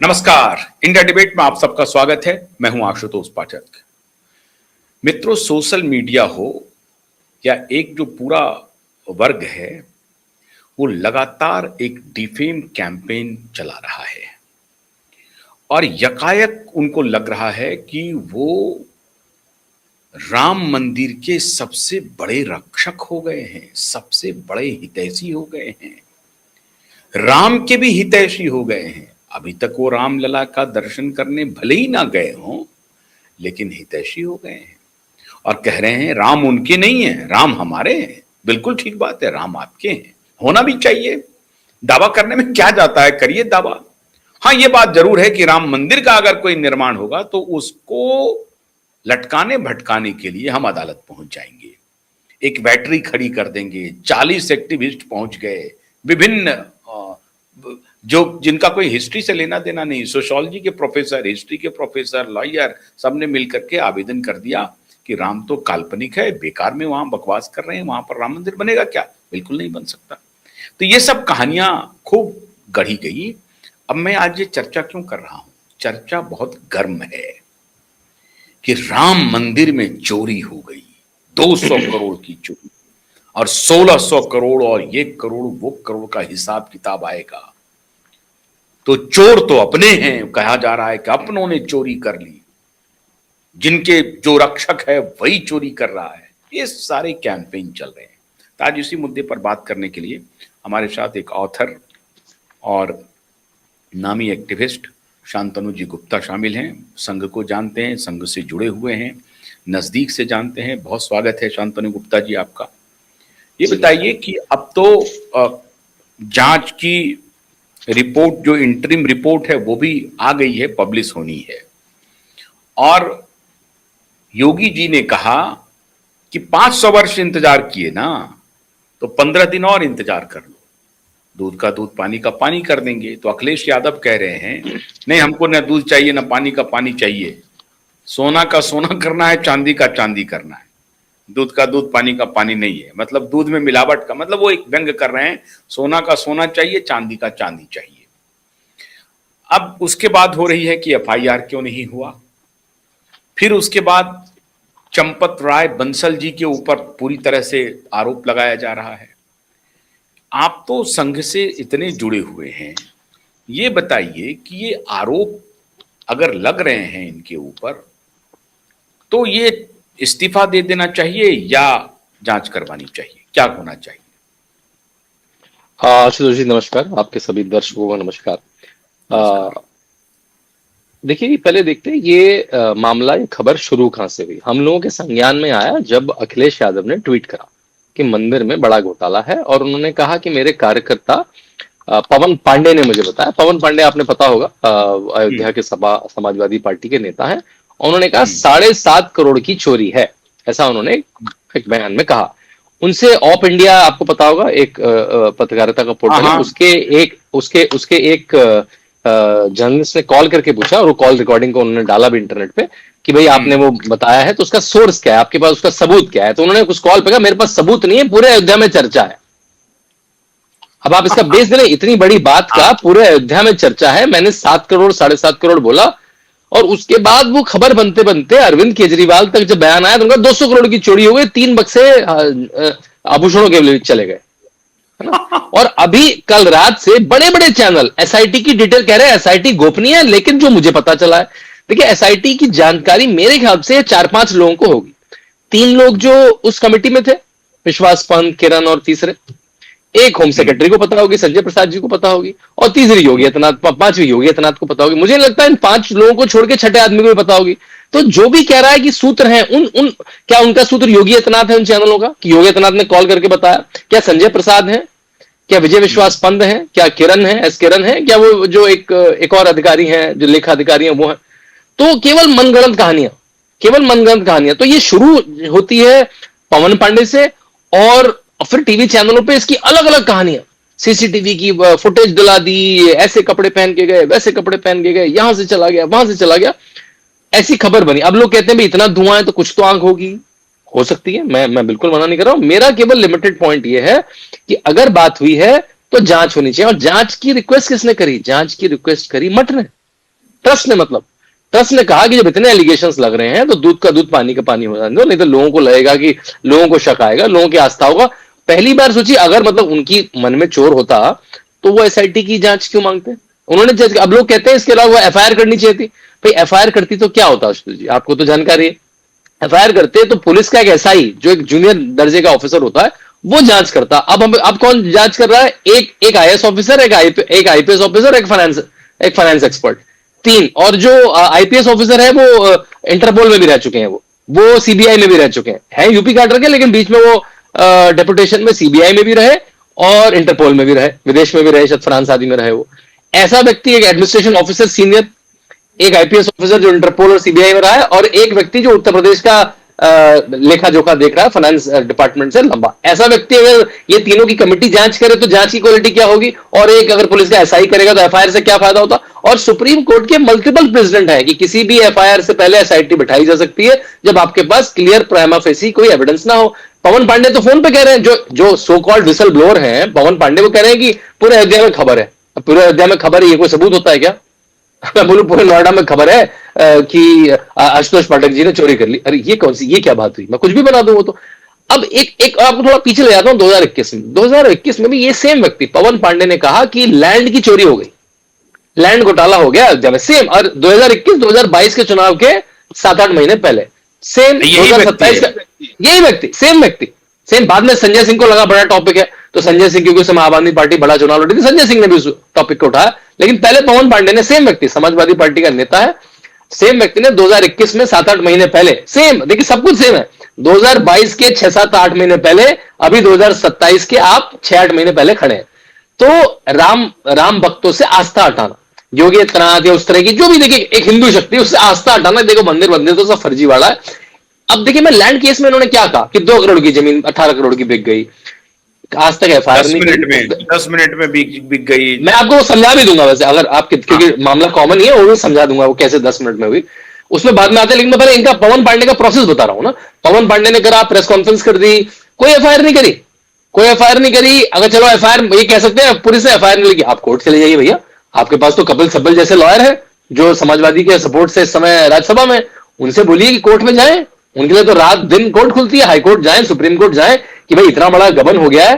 नमस्कार। India debate में आप सबका स्वागत है। मैं हूं आशुतोष पाठक। मित्रों, सोशल मीडिया हो या एक जो पूरा वर्ग है, वो लगातार एक डिफेम कैंपेन चला रहा है और यकायक उनको लग रहा है कि वो राम मंदिर के सबसे बड़े रक्षक हो गए हैं, सबसे बड़े हितैषी हो गए हैं, राम के भी हितैषी हो गए हैं। अभी तक वो रामलला का दर्शन करने भले ही ना गए हों, लेकिन हितैषी हो गए हैं और कह रहे हैं राम उनके नहीं है, राम हमारे हैं। बिल्कुल ठीक बात है, राम आपके हैं, होना भी चाहिए। दावा करने में क्या जाता है, करिए दावा। हाँ, ये बात जरूर है कि राम मंदिर का अगर कोई निर्माण होगा तो उसको लटकाने भटकाने के लिए हम अदालत पहुंच जाएंगे, एक बैटरी खड़ी कर देंगे, 40 एक्टिविस्ट पहुंच गए, विभिन्न जो जिनका कोई हिस्ट्री से लेना देना नहीं, सोशियोलॉजी के प्रोफेसर, हिस्ट्री के प्रोफेसर, लॉयर, सबने मिलकर के आवेदन कर दिया कि राम तो काल्पनिक है, बेकार में वहां बकवास कर रहे हैं, वहां पर राम मंदिर बनेगा क्या? बिल्कुल नहीं बन सकता। तो ये सब कहानियां खूब गढ़ी गई। अब मैं आज ये चर्चा क्यों कर रहा हूं? चर्चा बहुत गर्म है कि राम मंदिर में चोरी हो गई, 200 करोड़ की चोरी, और 1600 करोड़ और 1 करोड़ वो करोड़ का हिसाब किताब आएगा। तो चोर तो अपने हैं, कहा जा रहा है कि अपनों ने चोरी कर ली, जिनके जो रक्षक है वही चोरी कर रहा है। ये सारे कैंपेन चल रहे हैं। तो आज इसी मुद्दे पर बात करने के लिए हमारे साथ एक ऑथर और नामी एक्टिविस्ट शांतनु जी गुप्ता शामिल हैं। संघ को जानते हैं, संघ से जुड़े हुए हैं, नजदीक से जानते हैं। बहुत स्वागत है शांतनु गुप्ता जी आपका। ये बताइए कि अब तो जांच की रिपोर्ट, जो इंटरिम रिपोर्ट है, वो भी आ गई है, पब्लिश होनी है, और योगी जी ने कहा कि 500 वर्ष इंतजार किए ना, तो 15 दिन और इंतजार कर लो, दूध का दूध पानी का पानी कर देंगे। तो अखिलेश यादव कह रहे हैं नहीं, हमको ना दूध चाहिए ना पानी का पानी चाहिए, सोना का सोना करना है, चांदी का चांदी करना है, दूध का दूध पानी का पानी नहीं है। मतलब दूध में मिलावट का, मतलब वो एक व्यंग कर रहे हैं, सोना का सोना चाहिए, चांदी का चांदी चाहिए। अब उसके बाद हो रही है कि एफआईआर क्यों नहीं हुआ। फिर उसके बाद चंपत राय बंसल जी के ऊपर पूरी तरह से आरोप लगाया जा रहा है। आप तो संघ से इतने जुड़े हुए हैं, ये बताइए कि ये आरोप अगर लग रहे हैं इनके ऊपर, तो ये इस्तीफा दे देना चाहिए या जांच करवानी चाहिए, क्या होना चाहिए? आशुतोष जी नमस्कार, आपके सभी दर्शकों को नमस्कार। देखिए, पहले देखते हैं ये मामला, ये खबर शुरू कहां से हुई। हम लोगों के संज्ञान में आया जब अखिलेश यादव ने ट्वीट करा कि मंदिर में बड़ा घोटाला है, और उन्होंने कहा कि मेरे कार्यकर्ता पवन पांडे ने मुझे बताया। पवन पांडे आपने पता होगा, अयोध्या के समाजवादी पार्टी के नेता हैं। उन्होंने कहा 7.5 करोड़ की चोरी है, ऐसा उन्होंने एक बयान में कहा। उनसे ऑप इंडिया, आपको पता होगा, एक पत्रकारिता का पोर्टल है, उसके एक जर्नलिस्ट ने कॉल करके पूछा, और वो कॉल रिकॉर्डिंग को उन्होंने डाला भी इंटरनेट पे कि भाई आपने वो बताया है तो उसका सोर्स क्या है, आपके पास उसका सबूत क्या है। तो उन्होंने उस कॉल पे कहा मेरे पास सबूत नहीं है, पूरे अयोध्या में चर्चा है। अब आप इसका बेस दें, इतनी बड़ी बात का पूरे अयोध्या में चर्चा है, मैंने 7 करोड़ 7.5 करोड़ बोला, और उसके बाद वो खबर बनते बनते अरविंद केजरीवाल तक जब बयान आया तो उनका 200 करोड़ की चोरी हो गई, 3 बक्से आभूषणों के लिए चले गए, है ना। और अभी कल रात से बड़े बड़े चैनल एसआईटी की डिटेल कह रहे हैं, एसआईटी गोपनीय है, लेकिन जो मुझे पता चला है, देखिए एसआईटी की जानकारी मेरे ख्याल से 4-5 लोगों को होगी। 3 लोग जो उस कमेटी में थे, विश्वास पंत, किरण और तीसरे, एक होम सेक्रेटरी को पता होगी, संजय प्रसाद जी को पता होगी, और तीसरी योगी आदित्यनाथ, 5वीं योगी आदित्यनाथ को पता होगी। मुझे लगता है इन 5 लोगों को छोड़ के छठे आदमी को भी पता होगी। तो जो भी कह रहा है कि सूत्र है, क्या उनका सूत्र योगी आदित्यनाथ है उन चैनलों का, कि योगी आदित्यनाथ ने कॉल करके बताया? क्या संजय प्रसाद है, क्या विजय विश्वास पंत है, क्या किरण है, एस किरण है, क्या वो जो एक और अधिकारी हैं, जो लेखा अधिकारी हैं, वो है? तो केवल मनगढ़ंत कहानियां। तो ये शुरू होती है पवन पांडे से, और फिर टीवी चैनलों पे इसकी अलग अलग कहानियां, सीसीटीवी की फुटेज दिला दी, ऐसे कपड़े पहन के गए, वैसे कपड़े पहन के गए, यहां से चला गया, वहां से चला गया, ऐसी खबर बनी। अब लोग कहते हैं भाई इतना धुआं है तो कुछ तो आंख होगी, हो सकती है, मैं बिल्कुल मना नहीं कर रहा हूं। मेरा केवल लिमिटेड पॉइंट यह है कि अगर बात हुई है तो जांच होनी चाहिए। और जांच की रिक्वेस्ट किसने करी? जांच की रिक्वेस्ट करी मठ ने, ट्रस्ट ने, मतलब ट्रस्ट ने कहा कि जब इतने एलिगेशंस लग रहे हैं तो दूध का दूध पानी का पानी हो जाने दो, नहीं तो लोगों को लगेगा कि लोगों को शक आएगा, लोगों की आस्था होगा। पहली बार सोची अगर मतलब उनकी मन में चोर होता तो वो एसआईटी की जांच क्यों मांगते? उन्होंने अब लोग कहते हैं इसके अलावा वो एफआईआर करनी चाहिए थी। भाई एफआईआर करती तो क्या होता आशुतोष जी, आपको तो जानकारी है। एफआईआर करते तो पुलिस का एक एसआई जो एक जूनियर दर्जे का ऑफिसर होता है वो जांच करता। अब कौन जांच कर रहा है? एक आईएएस ऑफिसर, एक आईपीएस ऑफिसर, एक फाइनेंस एक्सपर्ट, तीन। और जो आईपीएस ऑफिसर है वो इंटरपोल में भी रह चुके हैं, वो सीबीआई में भी रह चुके हैं यूपी काडर के, लेकिन बीच में वो डेपुटेशन में सीबीआई में भी रहे और इंटरपोल में भी रहे, विदेश में भी रहे, शायद फ्रांस आदि में रहे। वो ऐसा व्यक्ति, एक एडमिनिस्ट्रेशन ऑफिसर सीनियर, एक आईपीएस ऑफिसर जो इंटरपोल और सीबीआई में रहा है, और एक व्यक्ति जो उत्तर प्रदेश का लेखा जोखा देख रहा है फाइनेंस डिपार्टमेंट से लंबा, ऐसा व्यक्ति अगर ये तीनों की कमेटी जांच करे तो जांच की क्वालिटी क्या होगी? और एक अगर पुलिस का एसआई करेगा तो एफआईआर से क्या फायदा होता? और सुप्रीम कोर्ट के मल्टीपल प्रेसिडेंट है कि किसी भी एफआईआर से पहले एसआईटी बिठाई जा सकती है जब आपके पास क्लियर प्राइमा फेसी कोई एविडेंस ना हो। पवन पांडे तो फोन पे कह रहे हैं, जो सो कॉल्ड विसल ब्लोअर हैं, पवन पांडे वो कह रहे हैं कि पूरे अयोध्या में खबर है। पूरे अयोध्या में खबर है, ये कोई सबूत होता है क्या? मैं बोलूं पूरे नोएडा में खबर है कि आशुतोष पाठक जी ने चोरी कर ली, अरे ये कौन सी, ये क्या बात हुई? मैं कुछ भी बना दूं वो तो। अब एक आपको थोड़ा पीछे ले जाता हूं, 2021 में भी ये सेम व्यक्ति पवन पांडे ने कहा कि लैंड की चोरी हो गई, लैंड घोटाला हो गया अयोध्या में, सेम। और 2021-2022 के चुनाव के 7-8 महीने पहले सेम, 2027 का यही व्यक्ति, सेम व्यक्ति, सेम। बाद में संजय सिंह को लगा बड़ा टॉपिक है तो संजय सिंह, क्योंकि उस समय आम आदमी पार्टी बड़ा चुनाव लड़ी थी, संजय सिंह ने भी उस टॉपिक को उठाया। लेकिन पहले पवन पांडे ने, सेम व्यक्ति, समाजवादी पार्टी का नेता है, सेम व्यक्ति ने 2021 में 7-8 महीने पहले, सेम, देखिए सब कुछ सेम है, 2022 के 6-7-8 महीने पहले, अभी 2027 के आप 6-8 महीने पहले खड़े हैं। तो राम भक्तों से आस्था हटाना, योगी आदित्यनाथ या उस तरह की जो भी, देखिए एक हिंदू शक्ति, उससे आस्था हटाना, देखो मंदिर तो सब फर्जीवाड़ा है। अब देखिए मैं लैंड केस में इन्होंने क्या कहा कि 2 करोड़ की जमीन 18 करोड़ की बिक गई, आज तक एफआईआर नहीं, 10 मिनट में बिक गई। मैं आपको समझा भी दूंगा वैसे, अगर आप, क्योंकि मामला कॉमन ही है, वो भी समझा दूंगा वो कैसे 10 मिनट में हुई, उसमें बाद में आते हैं। लेकिन मैं पहले इनका, पवन पांडे का प्रोसेस बता रहा हूं ना। पवन पांडे ने करा, प्रेस कॉन्फ्रेंस कर दी, कोई एफआईआर नहीं करी, कोई एफआईआर नहीं करी। अगर चलो एफआईआर, ये कह सकते हैं पुलिस ने एफआईआर नहीं लगी, आप कोर्ट चले जाइए भैया, आपके पास तो कपिल सिब्बल जैसे लॉयर है जो समाजवादी के सपोर्ट से इस समय राज्यसभा में, उनसे बोलिए कि कोर्ट में जाएं, उनके लिए तो रात दिन कोर्ट खुलती है, हाई कोर्ट जाएं, सुप्रीम कोर्ट जाएं कि भाई इतना बड़ा गबन हो गया है।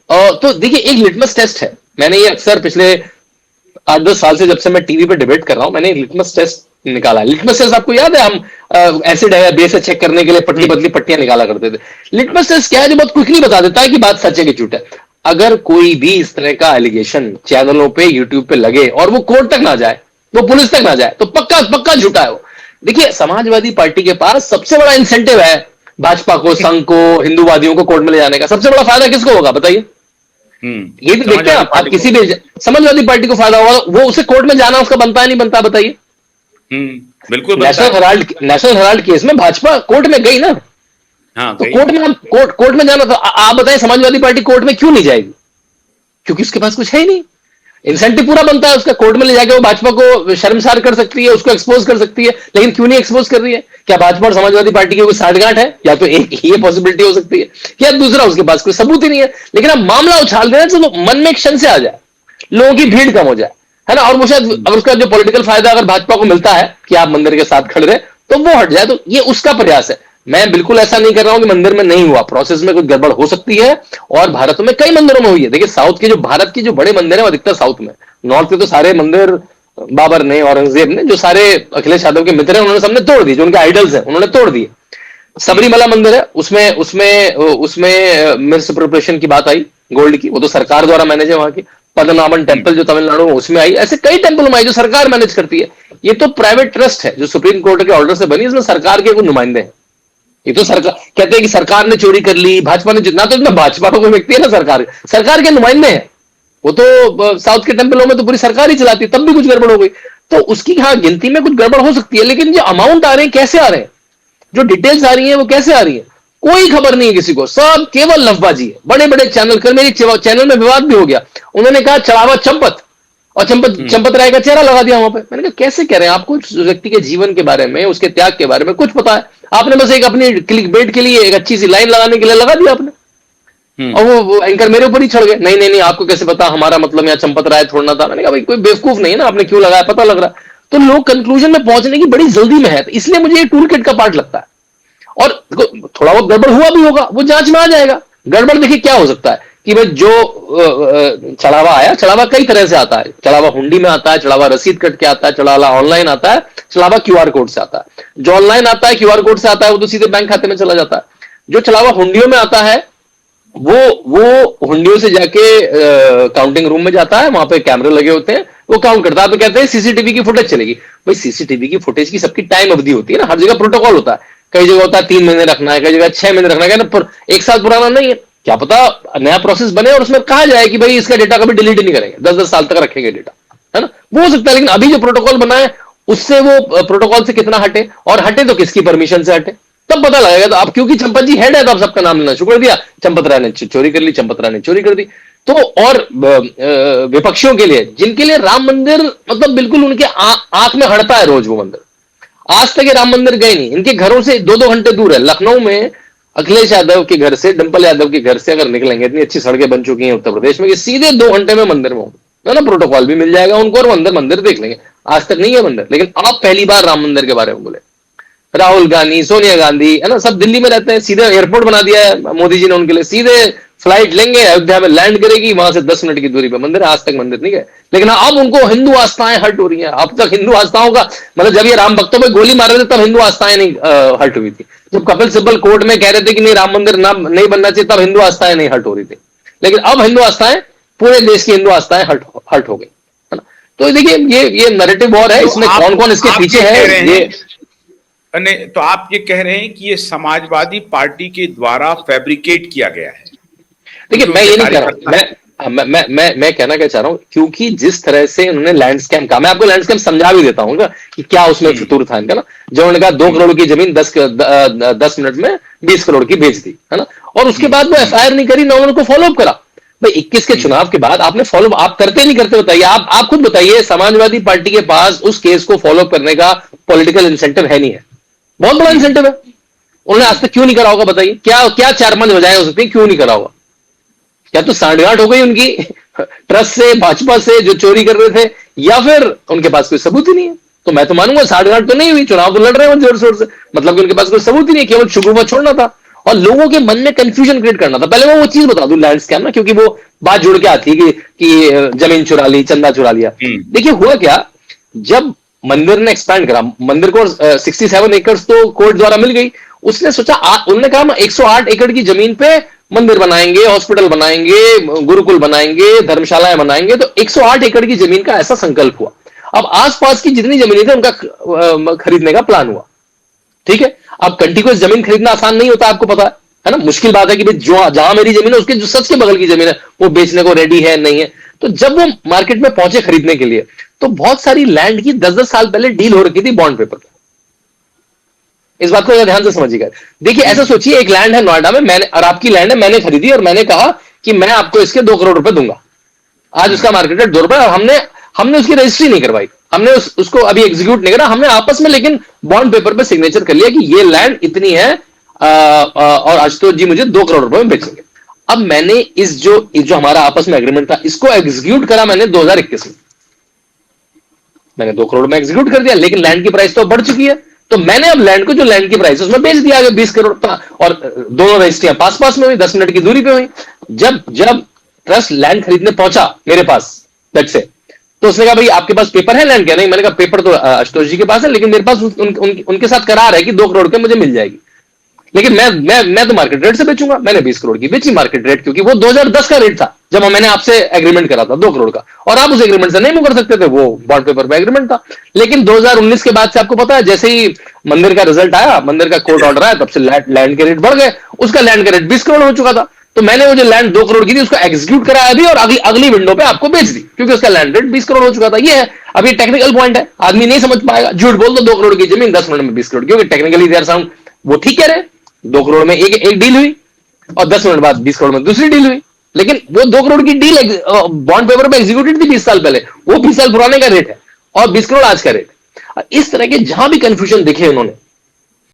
तो देखिए एक लिटमस टेस्ट है, मैंने ये अक्सर पिछले 8-10 साल से, जब से मैं टीवी पे डिबेट कर रहा हूं, मैंने एक लिटमस टेस्ट निकाला है। लिटमस टेस्ट आपको याद है, हम एसिड है या बेस है चेक करने के लिए पतली पतली पट्टियां निकाला करते थे। लिटमस टेस्ट क्या है? जो बहुत क्विकली बता देता है कि बात सच है कि झूठ है। अगर कोई भी इस तरह का एलिगेशन चैनलों पे, यूट्यूब पे लगे और वो कोर्ट तक ना जाए, वो पुलिस तक ना जाए, तो पक्का पक्का झूठा है वो। देखिए समाजवादी पार्टी के पास सबसे बड़ा इंसेंटिव है भाजपा को, संघ को, हिंदूवादियों को कोर्ट में ले जाने का। सबसे बड़ा फायदा किसको होगा बताइए? ये भी देखते हैं आप किसी भी समाजवादी पार्टी को फायदा होगा, वो उसे कोर्ट में जाना उसका बनता है नहीं बनता बताइए? बिल्कुल। नेशनल हेराल्ड केस में भाजपा कोर्ट में गई ना, हाँ, तो कोर्ट में जाना, तो आप बताएं समाजवादी पार्टी कोर्ट में क्यों नहीं जाएगी? क्योंकि उसके पास कुछ है ही नहीं, इंसेंटिव पूरा बनता है उसका। कोर्ट में ले जाके वो भाजपा को शर्मसार कर सकती है, उसको एक्सपोज कर सकती है, लेकिन क्यों नहीं एक्सपोज कर रही है? क्या भाजपा और समाजवादी पार्टी की कोई साठगांठ है? या तो एक ये पॉसिबिलिटी हो सकती है, या दूसरा उसके पास कोई सबूत ही नहीं है। लेकिन अब मामला उछाल देना तो मन में एक क्षण से आ जाए, लोगों की भीड़ कम हो जाए, है ना, और वो शायद अगर उसका जो पॉलिटिकल फायदा अगर भाजपा को मिलता है कि आप मंदिर के साथ खड़े रहे, तो वो हट जाए। तो ये उसका प्रयास है। मैं बिल्कुल ऐसा नहीं कर रहा हूं कि मंदिर में नहीं हुआ, प्रोसेस में कुछ गड़बड़ हो सकती है, और भारत में कई मंदिरों में हुई है। देखिए साउथ के जो, भारत के जो बड़े मंदिर है वो अधिकतर साउथ में, नॉर्थ के तो सारे मंदिर बाबर ने, औरंगजेब ने, जो सारे अखिलेश यादव के मित्र हैं, उन्होंने सबने तोड़ दिए, जो उनके आइडल्स हैं उन्होंने तोड़ दिए। सबरीमला मंदिर है, उसमें उसमें उसमें मिसअप्रोप्रिएशन की बात आई गोल्ड की, वो तो सरकार द्वारा मैनेज है। वहां की पद्मनाभन टेम्पल जो तमिलनाडु में, उसमें आई। ऐसे कई टेम्पल में आई जो सरकार मैनेज करती है। ये तो प्राइवेट ट्रस्ट है जो सुप्रीम कोर्ट के ऑर्डर से बनी, इसमें सरकार के कुछ नुमाइंदे हैं। ये तो सरकार कहते हैं कि सरकार ने चोरी कर ली, भाजपा ने, जितना तो इसमें भाजपा का कोई व्यक्ति है ना, सरकार के नुमाइंदे हैं वो। तो साउथ के टेम्पलों में तो पूरी सरकार ही चलाती है, तब भी कुछ गड़बड़ हो गई तो उसकी, हाँ गिनती में कुछ गड़बड़ हो सकती है, लेकिन जो अमाउंट आ रहे हैं कैसे आ रहे हैं, जो डिटेल्स आ रही हैं वो कैसे आ रही है, कोई खबर नहीं है किसी को, सब केवल लफबाजी है। बड़े बड़े चैनल, कल मेरे चैनल में विवाद भी हो गया, उन्होंने कहा चढ़ावा चंपत, और चंपत राय का चेहरा लगा दिया वहां पे। मैंने कहा कैसे कह रहे हैं? आपको उस व्यक्ति के जीवन के बारे में, उसके त्याग के बारे में कुछ पता है? आपने बस एक अपनी क्लिक बेट के लिए एक अच्छी सी लाइन लगाने के लिए लगा दिया आपने, और वो एंकर मेरे ऊपर ही चढ़ गए, नहीं नहीं नहीं आपको कैसे पता, हमारा मतलब यहाँ चंपत राय छोड़ना था। मैंने कहा भाई कोई बेवकूफ नहीं है ना, आपने क्यों लगाया पता लग रहा है। तो लोग कंक्लूजन में पहुंचने की बड़ी जल्दी में है, तो इसलिए मुझे ये टूल किट का पार्ट लगता है। और थोड़ा बहुत गड़बड़ हुआ भी होगा, वो जांच में आ जाएगा। गड़बड़ देखिए क्या हो सकता है कि भाई जो चढ़ावा आया, चढ़ावा कई तरह से आता है। चढ़ावा हुंडी में आता है, चढ़ावा रसीद कट के आता है, चढ़ावा ऑनलाइन आता है, चढ़ावा क्यूआर कोड से आता है। जो ऑनलाइन आता है, क्यूआर कोड से आता है, वो तो सीधे बैंक खाते में चला जाता है। जो चढ़ावा हुंडियों में आता है, वो हुंडियों से जाके काउंटिंग रूम में जाता है, वहां पे कैमरे लगे होते हैं, वो काउंट करता है। तो कहते हैं सीसीटीवी की फुटेज चलेगी। भाई सीसीटीवी की फुटेज की सबकी टाइम अवधि होती है ना, हर जगह प्रोटोकॉल होता है। कई जगह होता है 3 महीने रखना है, कई जगह 6 महीने रखना है, पर 1 साल पुराना नहीं है। क्या पता नया प्रोसेस बने और उसमें कहा जाए कि भाई इसका डेटा कभी डिलीट नहीं करेंगे, 10-10 साल तक रखेंगे डेटा, है ना, वो हो सकता है। लेकिन अभी जो प्रोटोकॉल बना है उससे वो प्रोटोकॉल से कितना हटे, और हटे तो किसकी परमिशन से हटे, तब पता लगेगा। तो अब क्योंकि चंपत जी हेड है तो आप सबका नाम लेना शुरू कर दिया, चंपत राय ने चोरी कर ली, चंपत राय ने चोरी कर दी। तो और विपक्षियों के लिए, जिनके लिए राम मंदिर मतलब बिल्कुल उनके आंख में हड़ता है रोज वो मंदिर, आज तक ये राम मंदिर गए नहीं, इनके घरों से 2-2 घंटे दूर है। लखनऊ में अखिलेश यादव के घर से, डिंपल यादव के घर से अगर निकलेंगे, इतनी अच्छी सड़कें बन चुकी हैं उत्तर प्रदेश में कि सीधे 2 घंटे में मंदिर में होंगे, है ना, प्रोटोकॉल भी मिल जाएगा उनको और मंदिर देख लेंगे। आज तक नहीं है मंदिर, लेकिन आप पहली बार राम मंदिर के बारे में बोले। राहुल गांधी, सोनिया गांधी, है ना, सब दिल्ली में रहते हैं, सीधे एयरपोर्ट बना दिया है मोदी जी ने उनके लिए, सीधे फ्लाइट लेंगे, अयोध्या में लैंड करेगी, वहां से 10 मिनट की दूरी पे मंदिर है। आज तक मंदिर नहीं गए, लेकिन अब उनको हिंदू आस्थाएं हर्ट हो रही हैं। अब तक हिंदू आस्थाओं का मतलब, जब ये राम भक्तों पे गोली मार रहे थे तब हिंदू आस्थाएं नहीं हर्ट हुई थी। जब कपिल सिब्बल कोर्ट में कह रहे थे कि नहीं राम मंदिर नहीं बनना चाहिए, तब हिंदू आस्थाएं नहीं हर्ट हो रही थी। लेकिन अब हिंदू आस्थाएं, पूरे देश की हिंदू आस्थाएं हर्ट हो गई, है ना। तो देखिए ये नैरेटिव वॉर है, इसमें कौन कौन इसके पीछे है ये। तो आप ये कह रहे हैं कि ये समाजवादी पार्टी के द्वारा फैब्रिकेट किया गया है। देखिए मैं ये नहीं कह रहा हूं, मैं कहना क्या चाह रहा हूं, क्योंकि जिस तरह से उन्होंने लैंड स्कैम कहा, मैं आपको लैंड स्कैम समझा भी देता हूं कि क्या उसमें फितूर था इनका ना। जब उन्होंने कहा 2 करोड़ की जमीन 10 मिनट में 20 करोड़ की बेच दी, है ना, और उसके बाद वो एफआईआर नहीं करी, ना उनको फॉलो अप करा। भाई 21 के चुनाव के बाद आपने फॉलो आप करते नहीं करते, बताइए आप खुद बताइए। समाजवादी पार्टी के पास उस केस को फॉलो करने का पॉलिटिकल इंसेंटिव है नहीं है, बहुत बड़ा इंसेंटिव है। उन्होंने आज तक क्यों नहीं करा होगा, बताइए। क्या 4-5 वजहें हो सकती है क्यों नहीं करा होगा। या तो सांठगांठ हो गई उनकी ट्रस्ट से, भाजपा से जो चोरी कर रहे थे, या फिर उनके पास कोई सबूत ही नहीं है। तो मैं तो मानूंगा सांठगांठ तो नहीं हुई, चुनाव तो लड़ रहे हैं जोर शोर से, मतलब कि उनके पास कोई सबूत ही नहीं है, केवल शुगुफा छोड़ना था और लोगों के मन में कंफ्यूजन क्रिएट करना था। पहले मैं वो चीज बता दूं, लैंड स्कैम ना, क्योंकि वो बात जुड़ के आती है कि जमीन चुरा ली, चंदा चुरा लिया। देखिए हुआ क्या, जब मंदिर ने एक्सपैंड करा, मंदिर को 67 एकड़ तो कोर्ट द्वारा मिल गई। उसने सोचा, उन्होंने कहा 108 एकड़ की जमीन पे मंदिर बनाएंगे, हॉस्पिटल बनाएंगे, गुरुकुल बनाएंगे, धर्मशालाएं बनाएंगे। तो 108 एकड़ की जमीन का ऐसा संकल्प हुआ। अब आसपास की जितनी जमीनें थी उनका खरीदने का प्लान हुआ, ठीक है। अब कंटिन्यूअस जमीन खरीदना आसान नहीं होता, आपको पता है ना, मुश्किल बात है कि भाई जो जहां मेरी जमीन है उसके जो सबसे बगल की जमीन है वो बेचने को रेडी है नहीं है। तो जब वो मार्केट में पहुंचे खरीदने के लिए, तो बहुत सारी लैंड की 10-10 साल पहले डील हो रखी थी बॉन्ड पेपर पर। इस बात को ध्यान से समझिएगा। देखिए ऐसा सोचिए, एक लैंड है नोएडा में, मैंने और आपकी लैंड है, मैंने खरीदी और मैंने कहा कि मैं आपको इसके 2 करोड़ रुपए दूंगा। आज उसका मार्केट रेट 2 रुपए, और हमने उसकी रजिस्ट्री नहीं करवाई, हमने उसको अभी एग्जीक्यूट नहीं करा, हमने आपस में लेकिन बॉन्ड पेपर पे सिग्नेचर कर लिया कि ये लैंड इतनी है और आशुतोष जी मुझे 2 करोड़ रुपए में बेचेंगे। अब मैंने जो हमारा आपस में एग्रीमेंट था, इसको एग्जीक्यूट करा मैंने 2021 में। मैंने 2 करोड़ में एग्जीक्यूट कर दिया, लेकिन लैंड की प्राइस तो बढ़ चुकी है। तो मैंने अब लैंड को, जो लैंड की प्राइस उसमें बेच दिया आगे 20 करोड़ का, और दोनों रजिस्ट्रियां पास में हुई, 10 मिनट की दूरी पे हुई। जब ट्रस्ट लैंड खरीदने पहुंचा मेरे पास तक से, तो उसने कहा भाई आपके पास पेपर है लैंड क्या? नहीं। मैंने कहा पेपर तो आशुतोष जी के पास है, लेकिन मेरे पास उनके साथ करार है कि 2 करोड़ के मुझे मिल जाएगी, लेकिन मैं तो मार्केट रेट से बेचूंगा। मैंने 20 करोड़ की बेची मार्केट रेट, क्योंकि वो 2010 का रेट था जब मैंने आपसे एग्रीमेंट करा था 2 करोड़ का, और आप उस एग्रीमेंट से नहीं मुकर सकते थे, वो बॉन्ड पेपर पे एग्रीमेंट था। लेकिन 2019 के बाद से आपको पता है, जैसे ही मंदिर का रिजल्ट आया, मंदिर का कोर्ट ऑर्डर आया, तब से लैंड के रेट बढ़ गए। उसका लैंड का रेट 20 करोड़ हो चुका था। तो मैंने वो जो लैंड 2 करोड़ की थी उसको एग्जीक्यूट कराया भी, और अगली विंडो पे आपको बेच दी, क्योंकि उसका लैंड रेट 20 करोड़ हो चुका था। ये है, अब ये टेक्निकल पॉइंट है, आदमी नहीं समझ पाएगा। झूठ बोल दो 2 करोड़ की जमीन 10 मिनट में 20 करोड़, क्योंकि टेक्निकली देयर साउंड वो ठीक कह रहे हैं। 2 करोड़ में एक डील हुई और 10 मिनट बाद 20 करोड़ में दूसरी डील हुई, लेकिन वो 2 करोड़ की डील बॉन्ड पेपर पे एग्जीक्यूटेड थी 20 साल पहले, वो 20 साल पुराने का रेट है और 20 करोड़ आज का रेट। इस तरह के जहां भी कंफ्यूजन देखे उन्होंने,